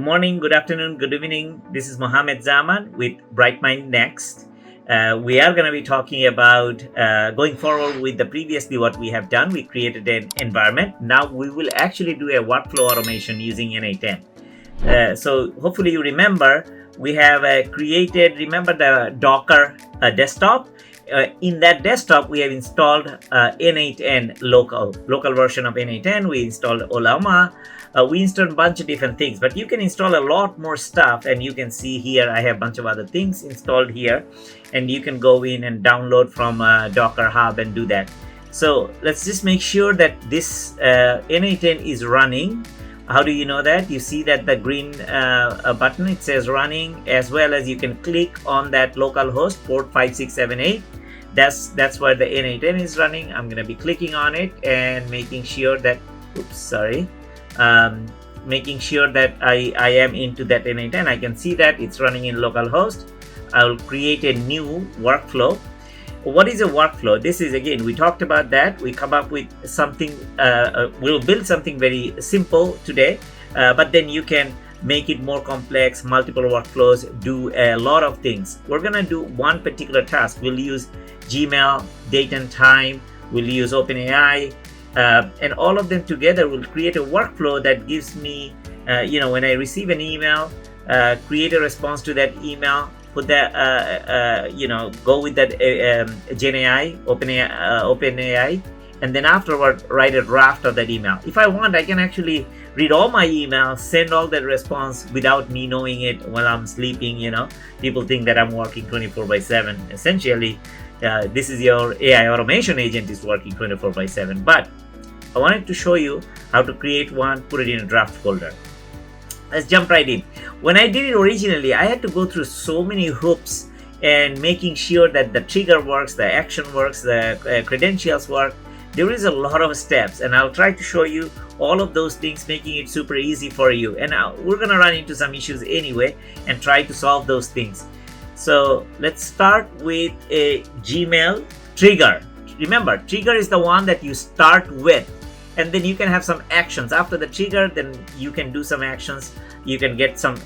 morning, good afternoon, good evening. This is Mohammed Zaman with Brightmind Next. We are going to be talking about going forward with the previously what we have done. We created an environment. Now we will actually do a workflow automation using N8N. So hopefully you remember we have remember the Docker desktop. In that desktop, we have installed N8N local version of N8N. We installed Olama. We installed a bunch of different things, but you can install a lot more stuff. And you can see here, I have a bunch of other things installed here, and you can go in and download from Docker Hub and do that. So let's just make sure that this N8N is running. How do you know that? You see that the green button, it says running, as well as you can click on that localhost port 5678. That's where the N8N is running. I'm going to be clicking on it and making sure that, making sure that I am into that N8N. I can see that it's running in localhost. I will create a new workflow. What is a workflow? This is, again, we talked about that. We come up with something, we'll build something very simple today, but then you can make it more complex, multiple workflows, do a lot of things. We're gonna do one particular task. We'll use Gmail, date and time, we'll use OpenAI, and all of them together will create a workflow that gives me, when I receive an email, create a response to that email, put that, go with that GenAI, OpenAI, and then afterward write a draft of that email. If I want, I can actually read all my emails, send all that response without me knowing it while I'm sleeping. People think that I'm working 24/7. Essentially, this is your AI automation agent is working 24/7. But I wanted to show you how to create one, put it in a draft folder. Let's jump right in. When I did it originally, I had to go through so many hoops and making sure that the trigger works, the action works, the credentials work. There is a lot of steps, and I'll try to show you all of those things, making it super easy for you. And we're going to run into some issues anyway and try to solve those things. So let's start with a Gmail trigger. Remember, trigger is the one that you start with, and then you can have some actions after the trigger. Then you can do some actions. You can get some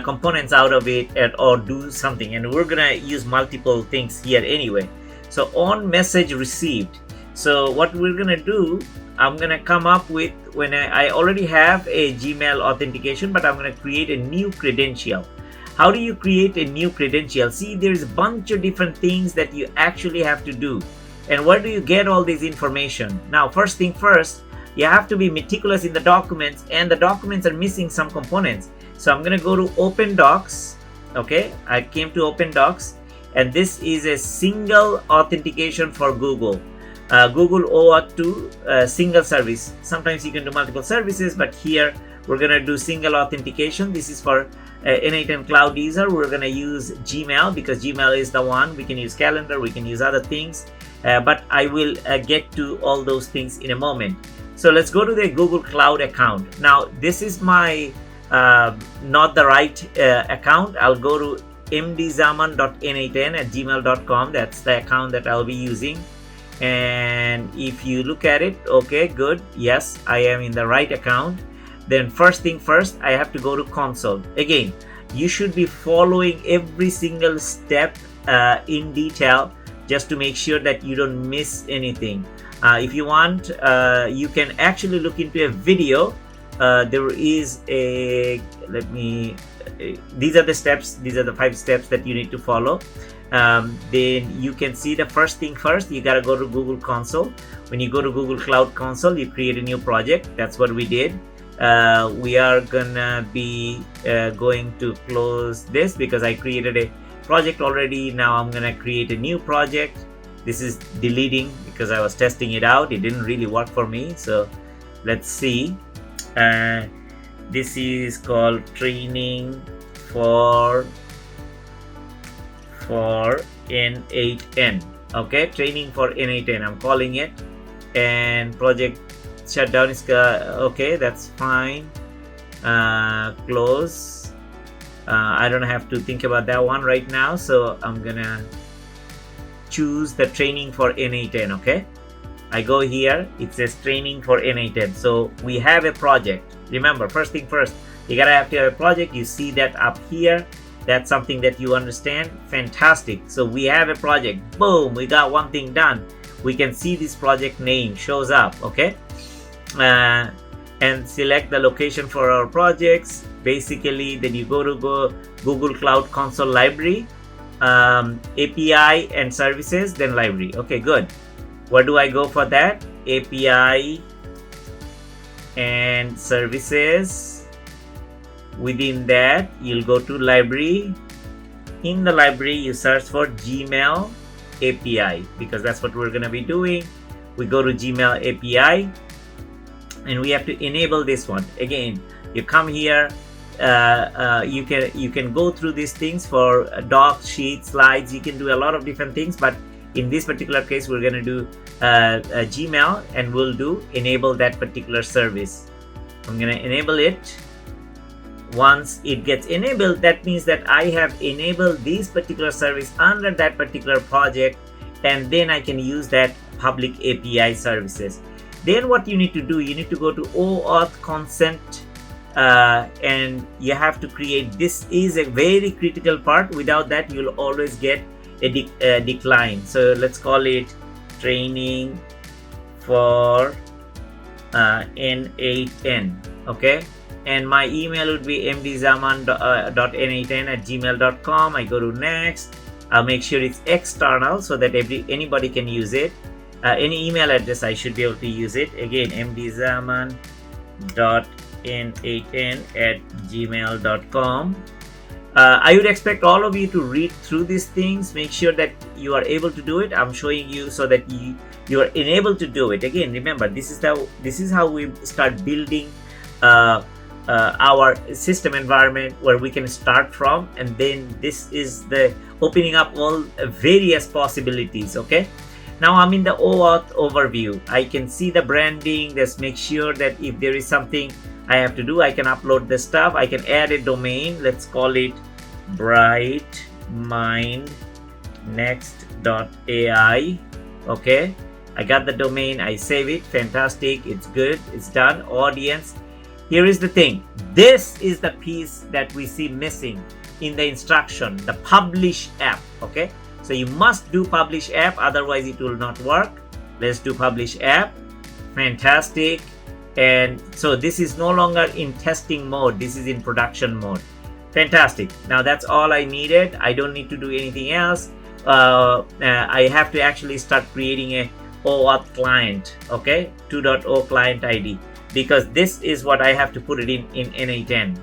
components out of it, or do something. And we're gonna use multiple things here anyway. So on message received. So what we're gonna do, I'm gonna come up with, when I already have a Gmail authentication, but I'm gonna create a new credential. How do you create a new credential? See, there's a bunch of different things that you actually have to do. And where do you get all this information? Now, first thing first, you have to be meticulous in the documents, and the documents are missing some components. So I'm going to go to Open Docs. Okay, I came to Open Docs, and this is a single authentication for Google. Google OAuth 2 single service. Sometimes you can do multiple services, but here we're going to do single authentication. This is for N8N Cloud user. We're going to use Gmail because Gmail is the one. We can use calendar, we can use other things, but I will get to all those things in a moment. So let's go to the Google Cloud account. Now, this is my not the right account. I'll go to mdzaman.n8n@gmail.com. That's the account that I'll be using. And if you look at it, okay, good. Yes, I am in the right account. Then first thing first, I have to go to console. Again, you should be following every single step in detail, just to make sure that you don't miss anything. If you want, you can actually look into a video. There is these are the steps. These are the 5 steps that you need to follow. Then you can see the first thing first, you got to go to Google Console. When you go to Google Cloud Console, you create a new project. That's what we did. We are gonna be going to close this because I created a project already. Now I'm gonna create a new project. This is deleting because I was testing it out. It didn't really work for me. So let's see. This is called training for N8N. Okay, training for N8N. I'm calling it, and project shutdown is okay. That's fine. Close. I don't have to think about that one right now, so I'm gonna choose the training for N8N. Okay, I go here, it says training for N8N. So we have a project. Remember, first thing first, You gotta have to have a project. You see that up here. That's something that you understand. Fantastic. So we have a project. Boom, we got one thing done. We can see this project name shows up. Okay, and select the location for our projects. Basically, then you go to Google Cloud Console library, API and services, then library. Okay, good. Where do I go for that? API and services. Within that, you'll go to library. In the library, you search for Gmail API, because that's what we're going to be doing. We go to Gmail API and we have to enable this one. Again, you come here, you can go through these things for docs, sheets, slides. You can do a lot of different things, but in this particular case, we're going to do Gmail, and we'll do enable that particular service. I'm going to enable it. Once it gets enabled, that means that I have enabled this particular service under that particular project, and then I can use that public API services. Then what you need to do, you need to go to OAuth consent, and you have to create. This is a very critical part. Without that, you'll always get a decline. So let's call it training for N8N. Okay, and my email would be mdzaman.n8n@gmail.com. I go to next. I'll make sure it's external so that anybody can use it. Any email address, I should be able to use it. Again, mdzaman.n8n@gmail.com. I would expect all of you to read through these things. Make sure that you are able to do it. I'm showing you so that you are enabled to do it. Again, remember, this is how we start building our system environment, where we can start from, and then this is the opening up all various possibilities. Okay, now I'm in the OAuth overview. I can see the branding. Let's make sure that if there is something I have to do, I can upload the stuff. I can add a domain. Let's call it brightmindnext.ai. Okay, I got the domain. I save it. Fantastic. It's good. It's done. Audience. Here is the thing. This is the piece that we see missing in the instruction, the publish app. Okay, so you must do publish app, otherwise it will not work. Let's do publish app. Fantastic. And so this is no longer in testing mode. This is in production mode. Fantastic. Now that's all I needed. I don't need to do anything else. I have to actually start creating a OAuth client. Okay, 2.0 client ID. Because this is what I have to put it in N8N.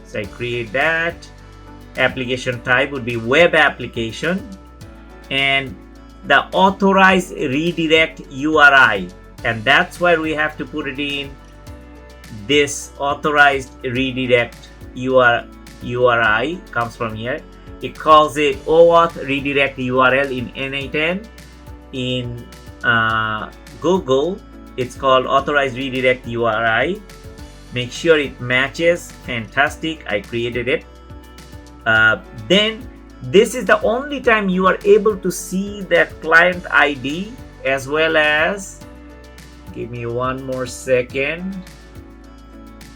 So I create that. Application type would be web application, and the authorized redirect URI, and that's where we have to put it in. This authorized redirect URI comes from here. It calls it OAuth redirect URL in N8N. In Google, it's called authorized redirect URI. Make sure it matches. Fantastic. I created it. Then this is the only time you are able to see that client ID, as well as, give me one more second,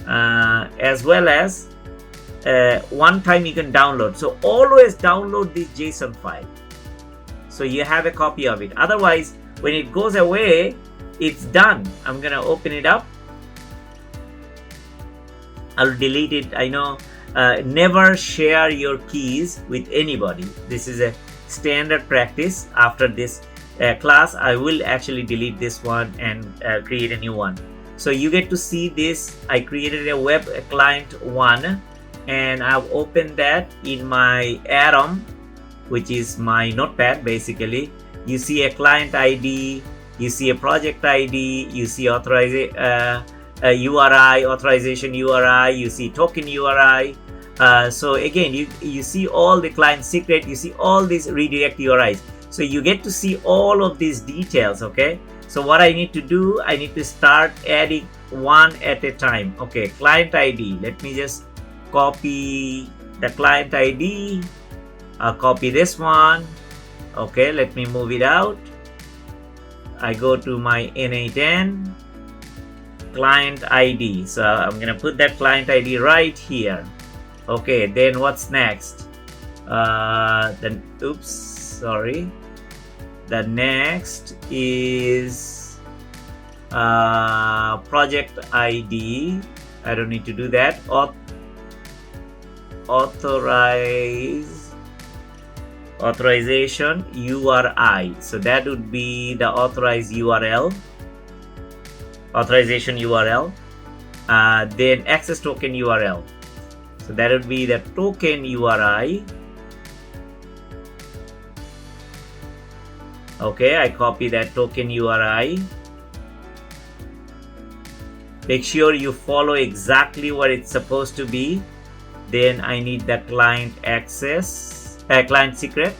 as well as one time you can download. So always download this JSON file so you have a copy of it. Otherwise, when it goes away, it's done. I'm gonna open it up. I'll delete it. I know, never share your keys with anybody. This is a standard practice. After this class, I will actually delete this one and create a new one. So you get to see this. I created a web client one, and I've opened that in my Atom, which is my notepad. Basically, you see a client ID. You see a project ID, you see URI, authorization URI, you see token URI. So again, you see all the client secret, you see all these redirect URIs. So you get to see all of these details. Okay, so what I need to do, I need to start adding one at a time. Okay, client ID. Let me just copy the client ID. I'll copy this one. Okay, let me move it out. I go to my N8N. client ID. So I'm gonna put that client ID right here. Okay, then what's next? Then oops, sorry. The next is project ID. I don't need to do that. Authorization URI. So that would be the authorized URL. Authorization URL. Then access token URL. So that would be the token URI. Okay, I copy that token URI. Make sure you follow exactly what it's supposed to be. Then I need the client access, client secret.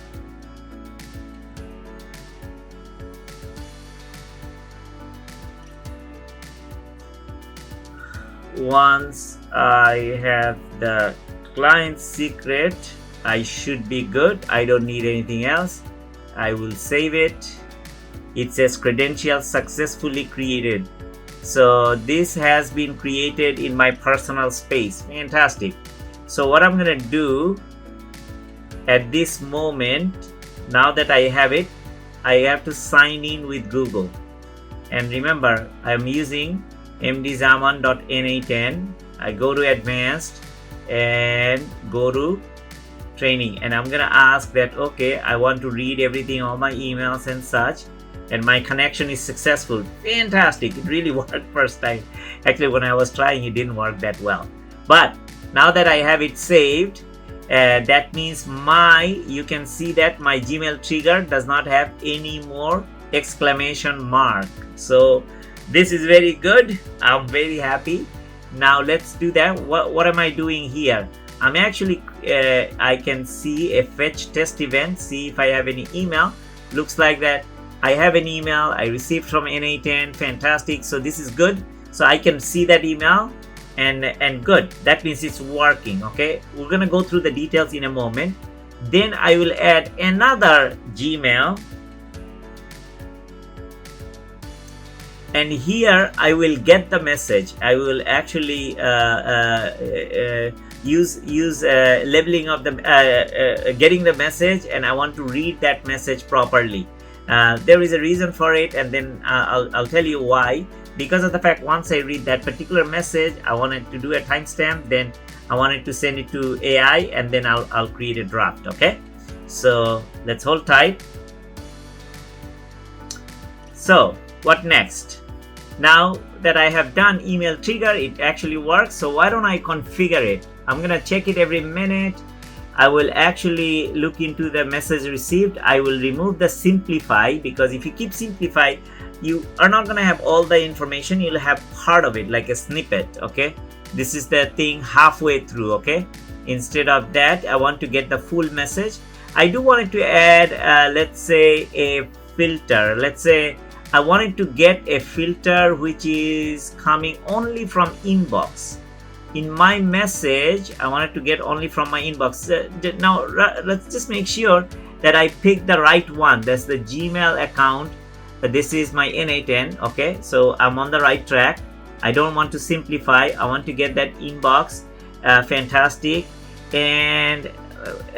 Once I have the client secret, I should be good. I don't need anything else. I will save it. It says credential successfully created. So this has been created in my personal space. Fantastic. So what I'm gonna do at this moment, now that I have it, I have to sign in with Google. And remember, I'm using mdzaman.n8n. I go to advanced and go to training, and I'm gonna ask that, okay, I want to read everything, all my emails and such, and my connection is successful. Fantastic. It really worked first time. Actually, when I was trying, it didn't work that well, but now that I have it saved, that means you can see that my Gmail trigger does not have any more exclamation mark. So this is very good. I'm very happy. Now let's do that. What am I doing here? I'm actually I can see a fetch test event, see if I have any email. Looks like that I have an email I received from N8N. Fantastic. So this is good. So I can see that email and good. That means it's working. Okay, we're gonna go through the details in a moment. Then I will add another Gmail, and here I will get the message. I will actually use labeling of the getting the message, and I want to read that message properly. There is a reason for it, and then I'll tell you why. Because of the fact, once I read that particular message, I wanted to do a timestamp, then I wanted to send it to AI, and then I'll create a draft. Okay, so let's hold tight. So what next? Now that I have done email trigger, it actually works. So why don't I configure it? I'm gonna check it every minute. I will actually look into the message received. I will remove the simplify, because if you keep simplify, you are not gonna have all the information. You'll have part of it, like a snippet. Okay, this is the thing halfway through. Okay, instead of that, I want to get the full message. I do want it to add let's say a filter. Let's say I wanted to get a filter which is coming only from inbox. In my message, I wanted to get only from my inbox. Now let's just make sure that I pick the right one. That's the Gmail account. This is my N8N. Okay, so I'm on the right track. I don't want to simplify. I want to get that inbox. Fantastic, and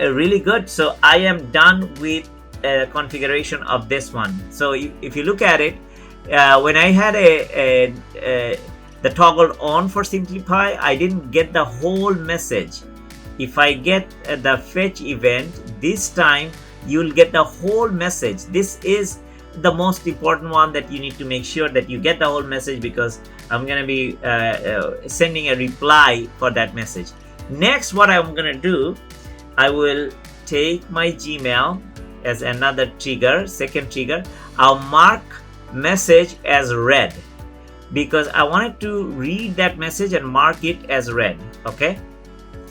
really good. So I am done with configuration of this one. So if you look at it, when I had the toggle on for simplify, I didn't get the whole message. If I get the fetch event this time, you'll get the whole message. This is the most important one that you need to make sure that you get the whole message, because I'm going to be sending a reply for that message. Next, what I'm going to do, I will take my Gmail as another trigger, second trigger. I'll mark message as read, because I wanted to read that message and mark it as read. Okay,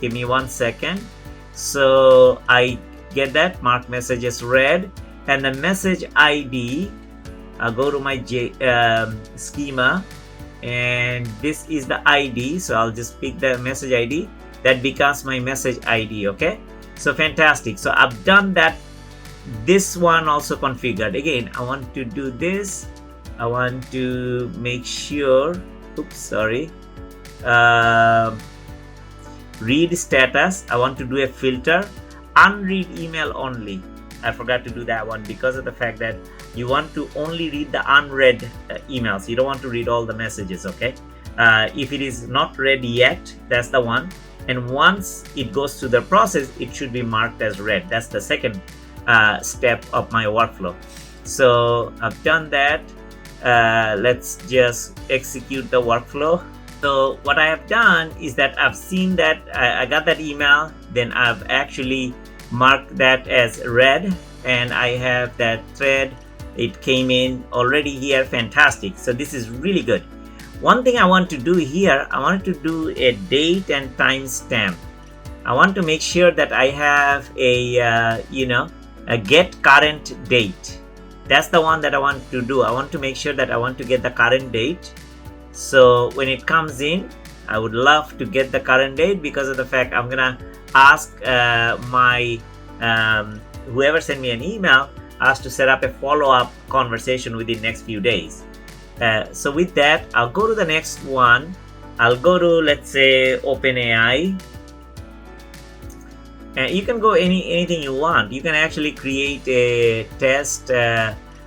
give me 1 second. So I get that, mark message as read, and the message ID, I'll go to my schema, and this is the ID. So I'll just pick the message ID. That becomes my message ID. Okay, so fantastic. So I've done that. This one also configured. Again, I want to do this. I want to make sure oops, sorry, uh, read status. I want to do a filter, unread email only. I forgot to do that one because of the fact that you want to only read the unread emails. You don't want to read all the messages, okay? If it is not read yet, that's the one. And once it goes through the process, it should be marked as read. That's the second step of my workflow. So I've done that. Let's just execute the workflow. So what I have done is that I've seen that I got that email, then I've actually marked that as read, and I have that thread. It came in already here. Fantastic. So this is really good. One thing I want to do here, I want to do a date and time stamp. I want to make sure that I have a get current date. That's the one that I want to do. I want to make sure that I want to get the current date. So when it comes in, I would love to get the current date because of the fact I'm gonna ask my whoever sent me an email, asked to set up a follow-up conversation within next few days. So with that, I'll go to the next one. I'll go to, let's say, OpenAI. You can go anything you want. You can actually create a test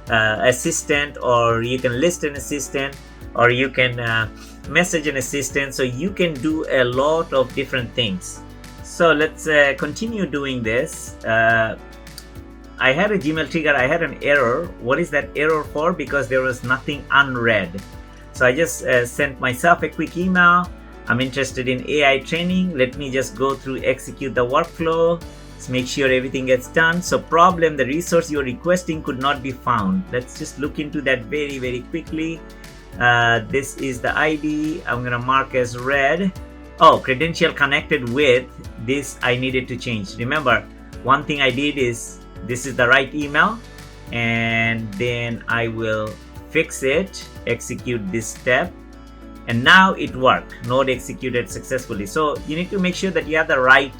assistant, or you can list an assistant, or you can message an assistant. So you can do a lot of different things. So let's continue doing this. I had a Gmail trigger. I had an error. What is that error for? Because there was nothing unread. So I just sent myself a quick email. I'm interested in AI training. Let me just go through, execute the workflow. Let's make sure everything gets done. So problem, the resource you're requesting could not be found. Let's just look into that very, very quickly. This is the ID. I'm gonna mark as read. Oh, credential connected with this I needed to change. Remember, one thing I did is, this is the right email, and then I will fix it, execute this step, and now it worked. Node executed successfully. So you need to make sure that you have the right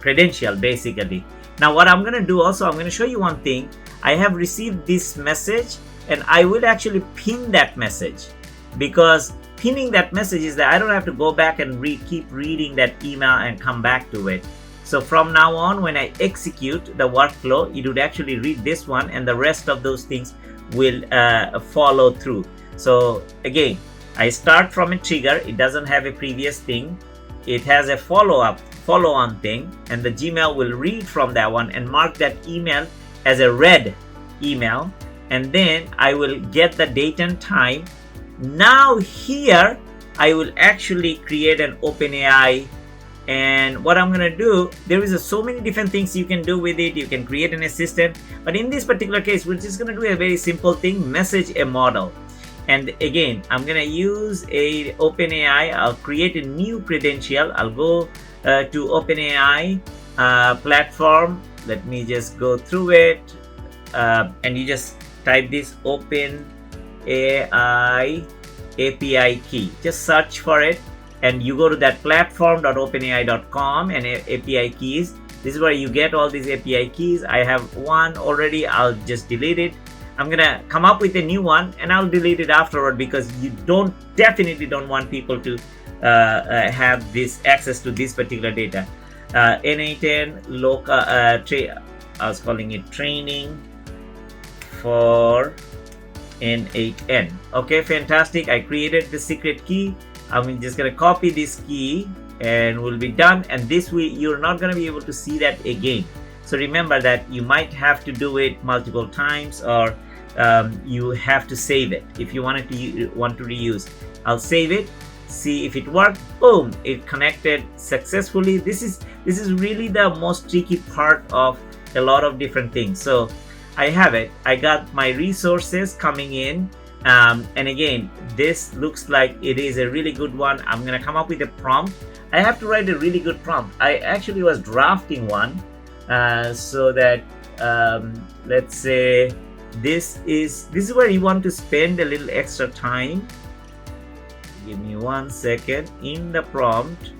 credential, basically. Now what I'm going to do also, I'm going to show you one thing. I have received this message, and I will actually pin that message, because pinning that message is that I don't have to go back and keep reading that email and come back to it. So from now on, when I execute the workflow, it would actually read this one, and the rest of those things will follow through. So again, I start from a trigger. It doesn't have a previous thing. It has a follow-on thing, and the Gmail will read from that one and mark that email as a read email. And then I will get the date and time. Now here, I will actually create an OpenAI. And what I'm going to do, there is so many different things you can do with it. You can create an assistant, but in this particular case, we're just going to do a very simple thing: message a model. And again, I'm going to use a OpenAI. I'll create a new credential. I'll go to OpenAI platform. Let me just go through it, and you just type this OpenAI API key. Just search for it, and you go to that platform.openai.com and API keys. This is where you get all these API keys. I have one already. I'll just delete it. I'm gonna come up with a new one, and I'll delete it afterward, because you definitely don't want people to have this access to this particular data. N8N local I was calling it training for N8N. Okay, fantastic. I created the secret key. I'm just gonna copy this key, and we'll be done. And this way, you're not gonna be able to see that again. So remember that you might have to do it multiple times, or you have to save it if you want to reuse. I'll save it, see if it worked. Boom, it connected successfully. This is really the most tricky part of a lot of different things. So I have it. I got my resources coming in, and again, this looks like it is a really good one. I'm gonna come up with a prompt. I have to write a really good prompt. I actually was drafting one. So that let's say this is where you want to spend a little extra time. Give me 1 second. In the prompt,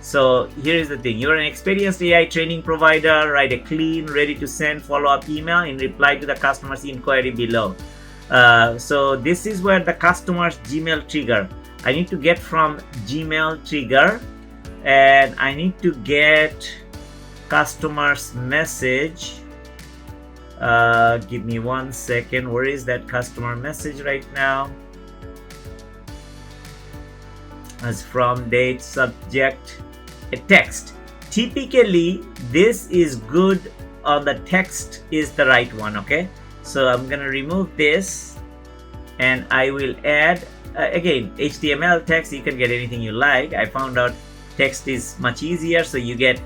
so So here is the thing: you're an experienced AI training provider. Write a clean, ready to send follow-up email in reply to the customer's inquiry below. So this is where the customer's Gmail trigger. I need to get from Gmail trigger, and I need to get customer's message. Give me 1 second. Where is that customer message right now? As from date, subject, a text. Typically this is good on the text is the right one. Okay, so I'm gonna remove this and I will add again HTML text. You can get anything you like. I found out text is much easier, so you get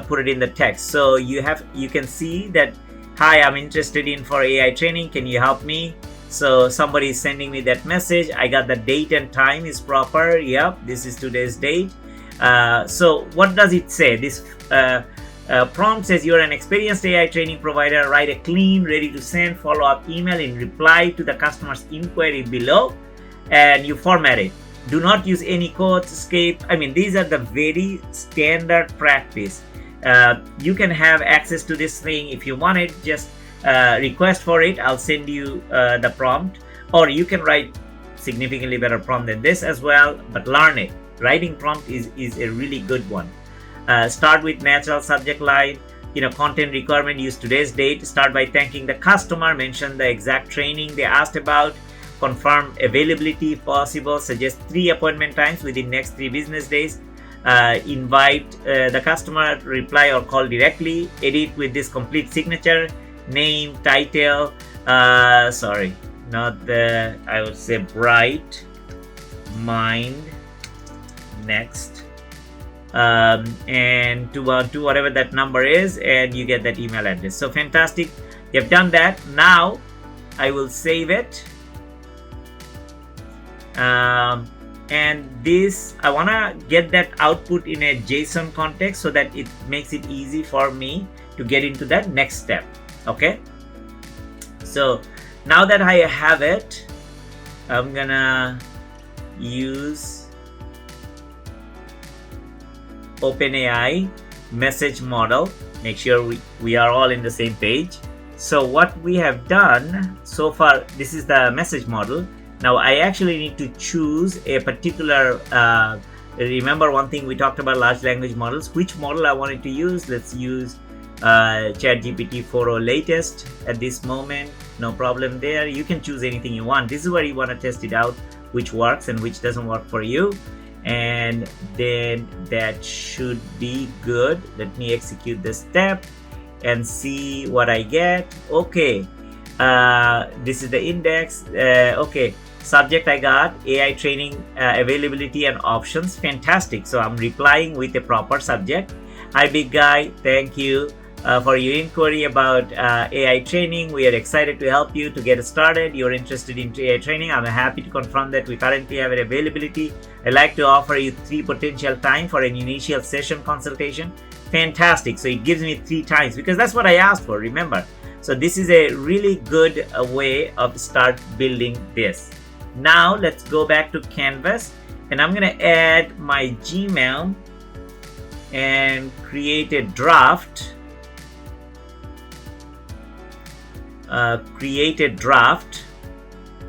put it in the text. So you can see that, hi, I'm interested in for AI training, can you help me? So somebody is sending me that message. I got the date and time is proper. Yep, this is today's date. So what does it say? This prompt says you're an experienced AI training provider. Write a clean, ready to send follow-up email in reply to the customer's inquiry below, and you format it. Do not use any quotes, escape. I mean, these are the very standard practice. You can have access to this thing if you want it. Just request for it. I'll send you the prompt, or you can write significantly better prompt than this as well, but learn it. Writing prompt is a really good one. Start with natural subject line. Content requirement, use today's date. Start by thanking the customer. Mention the exact training they asked about. Confirm availability if possible. Suggest 3 appointment times within next 3 business days. Invite the customer to reply or call directly. Edit with this complete signature, name, title. Sorry, not the. I would say bright mind. Next, and to whatever that number is, and you get that email address. So fantastic, you've done that. Now I will save it, and this, I want to get that output in a JSON context so that it makes it easy for me to get into that next step. Okay, so now that I have it, I'm gonna use OpenAI message model. Make sure we are all in the same page. So what we have done so far, this is the message model. Now I actually need to choose a particular, remember one thing we talked about large language models, which model I wanted to use. Let's use ChatGPT 4.0 latest at this moment. No problem there. You can choose anything you want. This is where you want to test it out, which works and which doesn't work for you. And then that should be good. Let me execute this step and see what I get. Okay, this is the index. Okay, subject I got AI training availability and options. Fantastic. So I'm replying with a proper subject. Hi big guy, thank you for your inquiry about AI training. We are excited to help you to get started. You're interested in AI training. I'm happy to confirm that we currently have an availability. I'd like to offer you 3 potential time for an initial session consultation. Fantastic. So it gives me 3 times because that's what I asked for, remember. So this is a really good way of start building this. Now let's go back to Canvas, and I'm going to add my Gmail and create a draft.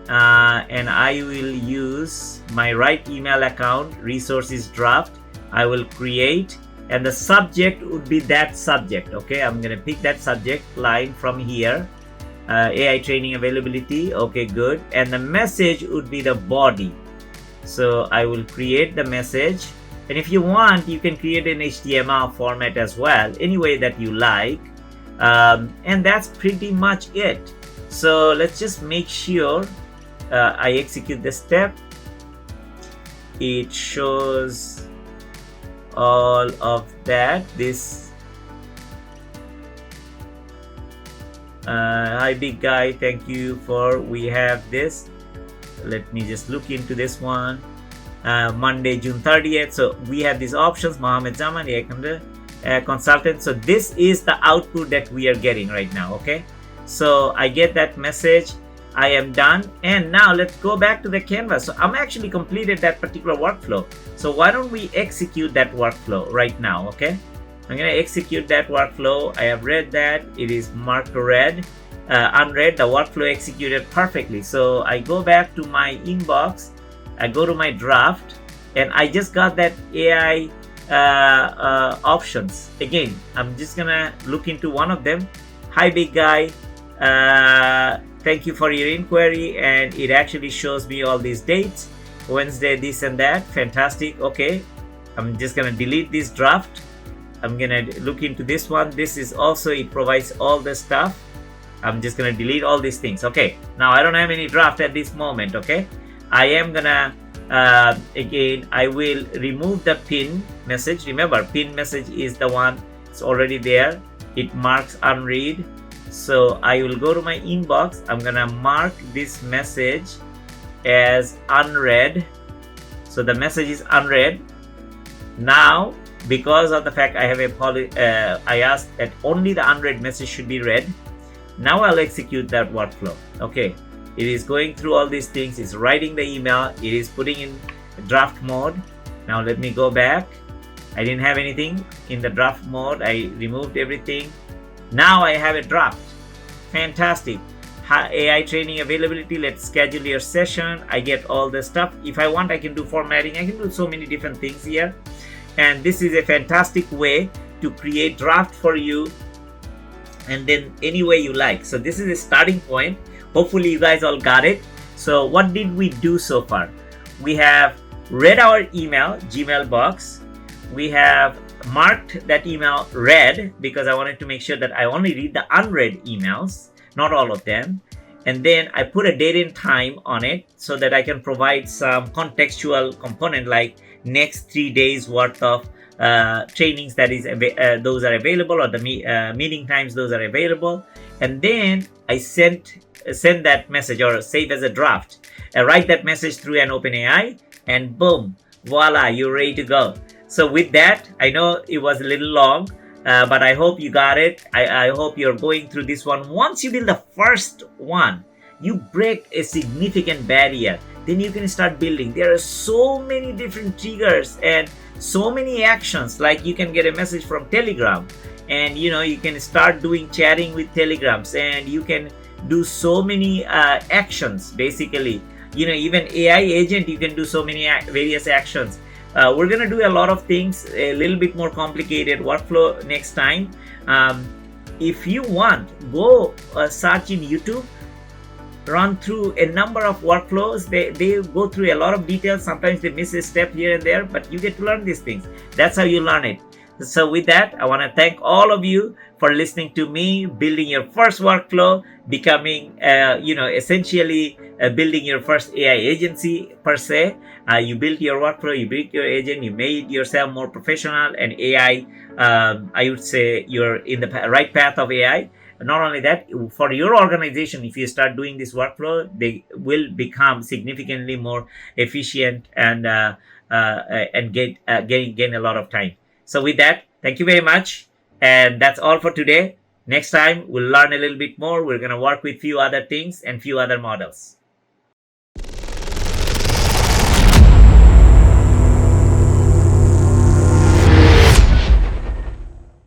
And I will use my right email account, resources draft. I will create, and the subject would be that subject. Okay, I'm gonna pick that subject line from here. AI training availability. Okay, good. And the message would be the body. So I will create the message, and if you want, you can create an HTML format as well, any way that you like. And that's pretty much it. So let's just make sure I execute this step. It shows all of that. This hi big guy, thank you for, we have this. Let me just look into this one. Monday, June 30th. So we have these options. Mohammed Zaman, consultant. So this is the output that we are getting right now. Okay, so I get that message. I am done. And now let's go back to the canvas. So I'm actually completed that particular workflow. So why don't we execute that workflow right now? Okay, I'm going to execute that workflow. I have read that it is marked red, unread. The workflow executed perfectly. So I go back to my inbox, I go to my draft, and I just got that AI options. Again, I'm just gonna look into one of them. Hi, big guy. Thank you for your inquiry, and it actually shows me all these dates. Wednesday, this and that. Fantastic. Okay, I'm just gonna delete this draft. I'm gonna look into this one. This is also, it provides all the stuff. I'm just gonna delete all these things. Okay, now I don't have any draft at this moment. Okay, I am gonna again, I will remove the pin message. Remember, pin message is the one, it's already there. It marks unread. So I will go to my inbox. I'm gonna mark this message as unread. So the message is unread. Now, because of the fact I have I asked that only the unread message should be read. Now I'll execute that workflow. Okay, it is going through all these things. It's writing the email. It is putting in draft mode. Now let me go back. I didn't have anything in the draft mode. I removed everything. Now I have a draft. Fantastic. AI training availability. Let's schedule your session. I get all the stuff. If I want, I can do formatting. I can do so many different things here. And this is a fantastic way to create draft for you, and then any way you like. So this is a starting point. Hopefully you guys all got it. So what did we do so far? We have read our email, Gmail box. We have marked that email read because I wanted to make sure that I only read the unread emails, not all of them. And then I put a date and time on it so that I can provide some contextual component like next 3 days worth of trainings that is those are available, or the meeting times those are available. And then I send that message, or save as a draft. Write that message through an OpenAI, and boom, voila, you're ready to go. So with that, I know it was a little long, but I hope you got it. I hope you're going through this one. Once you build the first one, you break a significant barrier. Then you can start building. There are so many different triggers and so many actions. Like you can get a message from Telegram, and you can start doing chatting with Telegrams, and you can do so many actions. Basically, even AI agent, you can do so many various actions. We're gonna do a lot of things, a little bit more complicated workflow next time. If you want, go search in YouTube, run through a number of workflows. They go through a lot of details. Sometimes they miss a step here and there, but you get to learn these things. That's how you learn it. So with that, I want to thank all of you for listening to me building your first workflow, becoming essentially building your first AI agency per se. You built your workflow, you built your agent, you made yourself more professional, and AI, I would say you're in the right path of AI. Not only that, for your organization, if you start doing this workflow, they will become significantly more efficient and gain a lot of time. So with that, thank you very much, and that's all for today. Next time we'll learn a little bit more. We're going to work with few other things and few other models.